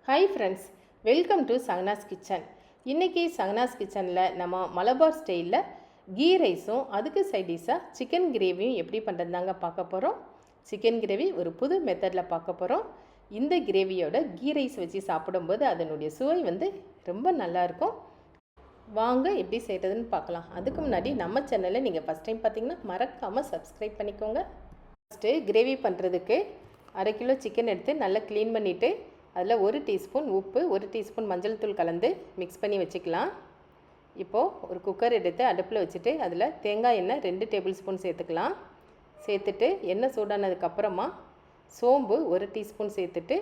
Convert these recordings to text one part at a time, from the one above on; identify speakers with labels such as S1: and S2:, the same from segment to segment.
S1: Hi friends, welcome to Sagana's kitchen. இன்றைக்கி சகனாஸ் கிச்சனில் நம்ம மலபார் ஸ்டைலில் கீ ரைஸும் அதுக்கு சைடிஷாக சிக்கன் கிரேவியும் எப்படி பண்ணுறதாங்க பார்க்க போகிறோம். சிக்கன் கிரேவி ஒரு புது மெத்தடில் பார்க்க போகிறோம். இந்த கிரேவியோட கீ ரைஸ் வச்சு சாப்பிடும்போது அதனுடைய சுவை ரொம்ப நல்லாயிருக்கும். வாங்க எப்படி செய்கிறதுன்னு பார்க்கலாம். அதுக்கு முன்னாடி நம்ம சேனலை நீங்கள் ஃபஸ்ட் டைம் பார்த்தீங்கன்னா மறக்காமல் சப்ஸ்கிரைப் பண்ணிக்கோங்க. ஃபஸ்ட்டு கிரேவி பண்ணுறதுக்கு 1/2 கிலோ சிக்கன் எடுத்து நல்லா க்ளீன் பண்ணிவிட்டு அதில் 1 டீஸ்பூன் உப்பு, 1 டீஸ்பூன் மஞ்சள் தூள் கலந்து மிக்ஸ் பண்ணி வச்சுக்கலாம். இப்போது ஒரு குக்கர் எடுத்து அடுப்பில் வச்சுட்டு அதில் தேங்காய் எண்ணெய் 2 டேபிள் ஸ்பூன் சேர்த்துக்கலாம். சேர்த்துட்டு எண்ணெய் சூடானதுக்கப்புறமா சோம்பு 1 டீஸ்பூன் சேர்த்துட்டு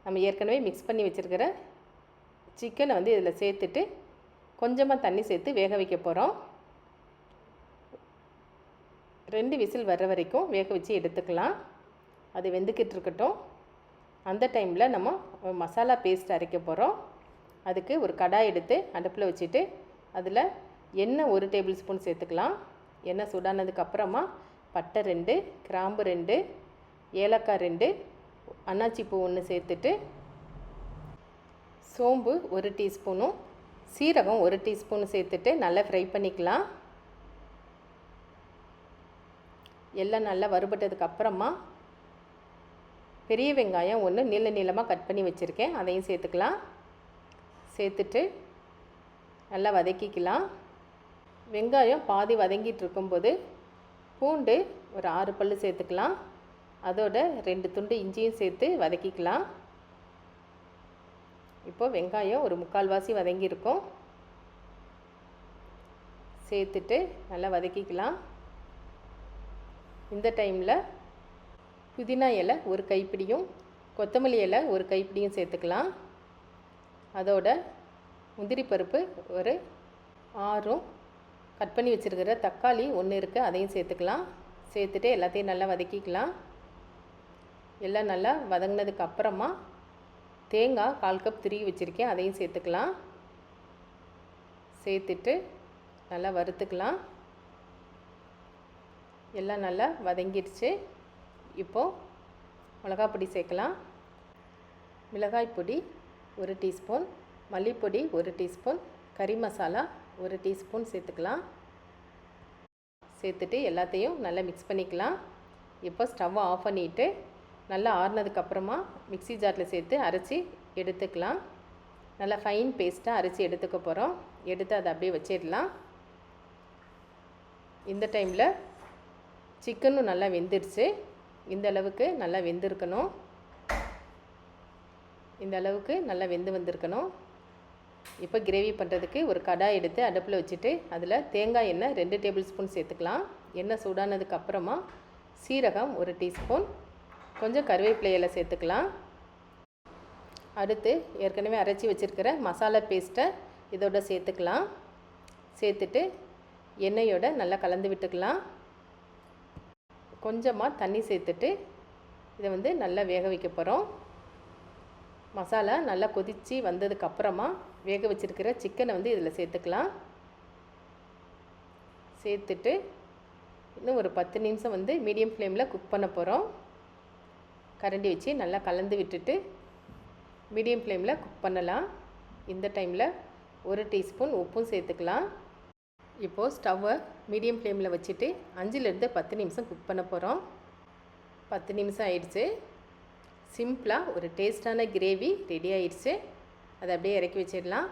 S1: நம்ம ஏற்கனவே மிக்ஸ் பண்ணி வச்சுருக்கிற சிக்கனை இதில் சேர்த்துட்டு கொஞ்சமாக தண்ணி சேர்த்து வேக வைக்க போகிறோம். 2 விசில் வர்ற வரைக்கும் வேக வச்சு எடுத்துக்கலாம். அது வெந்துக்கிட்டு இருக்கட்டும். அந்த டைமில் நம்ம மசாலா பேஸ்ட் அரைக்க போகிறோம். அதுக்கு ஒரு கடாய் எடுத்து அடுப்பில் வச்சுட்டு அதில் எண்ணெய் 1 டேபிள் ஸ்பூன் சேர்த்துக்கலாம். எண்ணெய் சூடானதுக்கப்புறமா பட்டை 2, கிராம்பு 2, ஏலக்காய் 2, அன்னாச்சி பூ 1 சேர்த்துட்டு சோம்பு 1 டீஸ்பூனும் சீரகம் 1 டீஸ்பூன் சேர்த்துட்டு நல்லா ஃப்ரை பண்ணிக்கலாம். எல்லாம் நல்லா வறுபட்டதுக்கப்புறமா பெரிய வெங்காயம் 1 நீளமாக கட் பண்ணி வச்சுருக்கேன், அதையும் சேர்த்துக்கலாம். சேர்த்துட்டு நல்லா வதக்கிக்கலாம். வெங்காயம் பாதி வதங்கிட்டு இருக்கும்போது பூண்டு ஒரு 6 பல்லு சேர்த்துக்கலாம். அதோட 2 துண்டு இஞ்சியும் சேர்த்து வதக்கிக்கலாம். இப்போது வெங்காயம் ஒரு 3/4 வாசி வதங்கியிருக்கும். சேர்த்துட்டு நல்லா வதக்கிக்கலாம். இந்த டைமில் புதினா இலை 1 கைப்பிடியும் கொத்தமல்லி இலை 1 கைப்பிடியும் சேர்த்துக்கலாம். அதோட முந்திரி பருப்பு ஒரு 6 கட் பண்ணி வச்சுருக்கிற தக்காளி 1 இருக்குது, அதையும் சேர்த்துக்கலாம். சேர்த்துட்டு எல்லாத்தையும் நல்லா வதக்கிக்கலாம். எல்லாம் நல்லா வதங்கினதுக்கு அப்புறமா தேங்காய் 1/4 கப் துருவி வச்சுருக்கேன், அதையும் சேர்த்துக்கலாம். சேர்த்துட்டு நல்லா வறுத்துக்கலாம். எல்லாம் நல்லா வதங்கிடுச்சு. இப்போது மிளகாய் பொடி சேர்க்கலாம். மிளகாய் பொடி 1 டீஸ்பூன், மல்லிப்பொடி 1 டீஸ்பூன், கறி மசாலா 1 டீஸ்பூன் சேர்த்துக்கலாம். சேர்த்துட்டு எல்லாத்தையும் நல்லா மிக்ஸ் பண்ணிக்கலாம். இப்போ ஸ்டவ்வை ஆஃப் பண்ணிவிட்டு நல்லா ஆறுனதுக்கப்புறமா மிக்ஸி ஜாரில் சேர்த்து அரைச்சி எடுத்துக்கலாம். நல்லா ஃபைன் பேஸ்ட்டாக அரைச்சி எடுத்துக்க போகிறோம். எடுத்து அதை அப்படியே வச்சிடலாம். இந்த டைமில் சிக்கனும் நல்லா வெந்துடுச்சு. இந்த அளவுக்கு நல்லா வெந்திருக்கணும். இந்த அளவுக்கு நல்லா வெந்து வந்திருக்கணும். இப்போ கிரேவி பண்ணுறதுக்கு ஒரு கடாய் எடுத்து அடுப்பில் வச்சுட்டு அதில் தேங்காய் எண்ணெய் 2 டேபிள் ஸ்பூன் சேர்த்துக்கலாம். எண்ணெய் சூடானதுக்கு அப்புறமா சீரகம் 1 டீஸ்பூன், கொஞ்சம் கருவேப்பிலை இலை சேர்த்துக்கலாம். அடுத்து ஏற்கனவே அரைச்சி வச்சுருக்கிற மசாலா பேஸ்ட்டை இதோட சேர்த்துக்கலாம். சேர்த்துட்டு எண்ணெயோட நல்லா கலந்து விட்டுக்கலாம். கொஞ்சமாக தண்ணி சேர்த்துட்டு இதை நல்லா வேக வைக்க போகிறோம். மசாலா நல்லா கொதித்து வந்ததுக்கப்புறமா வேக வச்சுருக்கிற சிக்கனை இதில் சேர்த்துக்கலாம். சேர்த்துட்டு இன்னும் ஒரு 10 நிமிஷம் மீடியம் ஃப்ளேமில் குக் பண்ண போகிறோம். கரண்டி வச்சு நல்லா கலந்து விட்டுட்டு மீடியம் ஃப்ளேமில் குக் பண்ணலாம். இந்த டைமில் 1 டீஸ்பூன் உப்பும் சேர்த்துக்கலாம். இப்போது ஸ்டவ்வை மீடியம் ஃப்ளேமில் வச்சுட்டு 5லேருந்து 10 நிமிஷம் குக் பண்ண போகிறோம். 10 நிமிஷம் ஆயிடுச்சு. சிம்பிளாக ஒரு டேஸ்டான கிரேவி ரெடி ஆயிடுச்சு. அதை அப்படியே இறக்கி வச்சிடலாம்.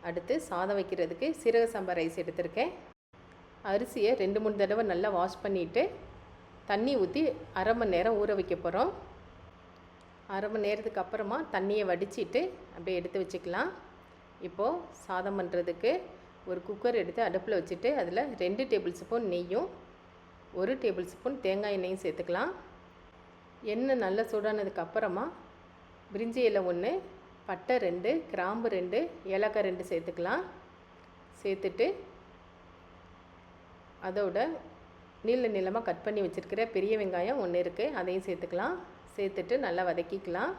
S1: அடுத்து சாதம் வைக்கிறதுக்கு சீரக சம்பா ரைஸ் எடுத்திருக்கேன். அரிசியை 2-3 தடவை நல்லா வாஷ் பண்ணிவிட்டு தண்ணி ஊற்றி 1/2 மணி நேரம் ஊற வைக்க போகிறோம். 1/2 மணி நேரத்துக்கு அப்புறமா தண்ணியை வடிச்சிட்டு அப்படியே எடுத்து வச்சுக்கலாம். இப்போது சாதம் பண்ணுறதுக்கு ஒரு குக்கர் எடுத்து அடுப்பில் வச்சுட்டு அதில் 2 டேபிள் ஸ்பூன் நெய்யும் 1 டேபிள் ஸ்பூன் தேங்காய் எண்ணெயும் சேர்த்துக்கலாம். எண்ணெய் நல்லா சூடானதுக்கு அப்புறமா பிரிஞ்சி இலை 1, பட்டை 2, கிராம்பு 2, ஏலக்காய் 2 சேர்த்துக்கலாம். சேர்த்துட்டு அதோட நீளமாக கட் பண்ணி வச்சுருக்கிற பெரிய வெங்காயம் 1 இருக்குது, அதையும் சேர்த்துக்கலாம். சேர்த்துட்டு நல்லா வதக்கிக்கலாம்.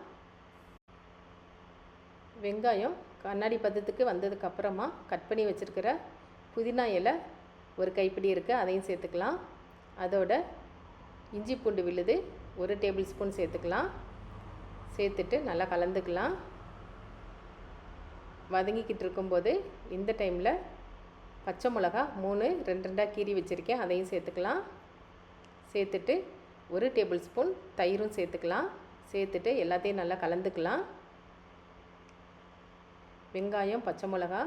S1: வெங்காயம் கண்ணாடி பதத்துக்கு வந்ததுக்கப்புறமா கட் பண்ணி வச்சுருக்கிற புதினா இலை 1 கைப்பிடி இருக்குது, அதையும் சேர்த்துக்கலாம். அதோட இஞ்சி பூண்டு விழுது 1 டேபிள் ஸ்பூன் சேர்த்துக்கலாம். சேர்த்துட்டு நல்லா கலந்துக்கலாம். வதங்கிக்கிட்டு இருக்கும்போது இந்த டைமில் பச்சை மிளகா 3 2 கீறி வச்சுருக்கேன், அதையும் சேர்த்துக்கலாம். சேர்த்துட்டு 1 டேபிள் ஸ்பூன் தயிரும் சேர்த்துக்கலாம். சேர்த்துட்டு எல்லாத்தையும் நல்லா கலந்துக்கலாம். வெங்காயம், பச்சை மிளகா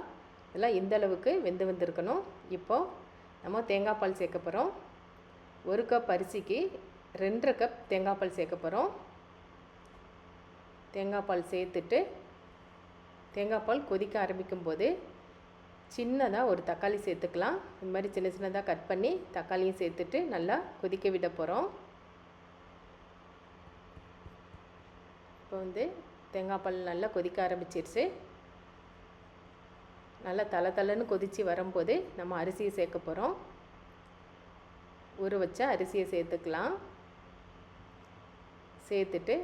S1: இதெல்லாம் இந்த அளவுக்கு வெந்து வந்திருக்கணும். இப்போது நம்ம தேங்காய் பால் சேர்க்க போகிறோம். 1 கப் அரிசிக்கு 2.5 கப் தேங்காய் பால் சேர்க்க போகிறோம். தேங்காய் பால் சேர்த்துட்டு தேங்காய் பால் கொதிக்க ஆரம்பிக்கும் போது சின்னதாக ஒரு தக்காளி சேர்த்துக்கலாம். இந்த மாதிரி சின்ன சின்னதாக கட் பண்ணி தக்காளியும் சேர்த்துட்டு நல்லா கொதிக்க விட போகிறோம். இப்போ வந்து தேங்காய் பால் நல்லா கொதிக்க ஆரம்பிச்சிருச்சு. நல்லா தளன்னு கொதித்து வரும்போது நம்ம அரிசியை சேர்க்க போகிறோம். ஊற வச்ச அரிசியை சேர்த்துக்கலாம். சேர்த்துட்டு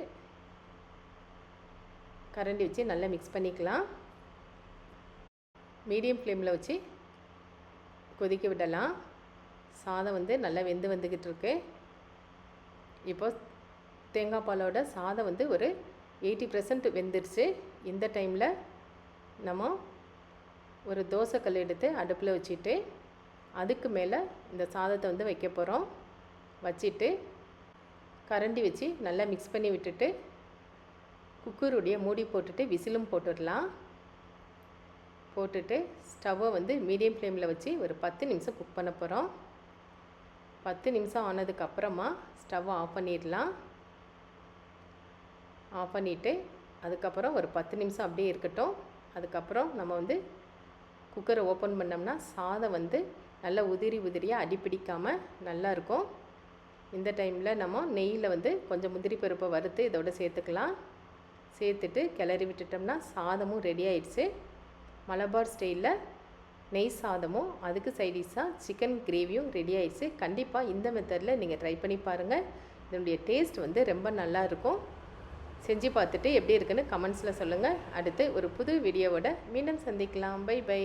S1: கரண்டி வச்சு நல்லா மிக்ஸ் பண்ணிக்கலாம். மீடியம் ஃப்ளேமில் வச்சு கொதிக்க விடலாம். சாதம் வந்து நல்லா வெந்து வந்துக்கிட்டு இருக்கு. இப்போ தேங்காய் பாலோட சாதம் வந்து ஒரு 80% வெந்துருச்சு. இந்த டைமில் நம்ம ஒரு தோசைக்கல் எடுத்து அடுப்பில் வச்சுட்டு அதுக்கு மேலே இந்த சாதத்தை வந்து வைக்க போகிறோம். வச்சுட்டு கரண்டி வச்சு நல்லா மிக்ஸ் பண்ணி விட்டுட்டு குக்கருடைய மூடி போட்டுட்டு விசிலும் போட்டுடலாம். போட்டுட்டு ஸ்டவ்வை வந்து மீடியம் ஃப்ளேமில் வச்சு ஒரு 10 நிமிஷம் குக் பண்ண போகிறோம். 10 நிமிஷம் ஆனதுக்கப்புறமா ஸ்டவ்வை ஆஃப் பண்ணிடலாம். ஆஃப் பண்ணிவிட்டு அதுக்கப்புறம் ஒரு 10 நிமிஷம் அப்படியே இருக்கட்டும். அதுக்கப்புறம் நம்ம வந்து குக்கரை ஓப்பன் பண்ணோம்னா சாதம் வந்து நல்லா உதிரியாக அடிப்பிடிக்காமல் நல்லாயிருக்கும். இந்த டைமில் நம்ம நெய்யில் வந்து கொஞ்சம் முந்திரி பருப்பை வறுத்து இதோட சேர்த்துக்கலாம். சேர்த்துட்டு கிளறி விட்டுட்டோம்னா சாதமும் ரெடி ஆயிடுச்சு. மலபார் ஸ்டைலில் நெய் சாதமும் அதுக்கு சைடிஷாக சிக்கன் கிரேவியும் ரெடி ஆயிடுச்சு. கண்டிப்பாக இந்த மெத்தடில் நீங்கள் ட்ரை பண்ணி பாருங்கள். இதனுடைய டேஸ்ட் வந்து ரொம்ப நல்லாயிருக்கும். செஞ்சு பார்த்துட்டு எப்படி இருக்குன்னு கமெண்ட்ஸில் சொல்லுங்கள். அடுத்து ஒரு புது வீடியோவோட மீண்டும் சந்திக்கலாம். Bye by.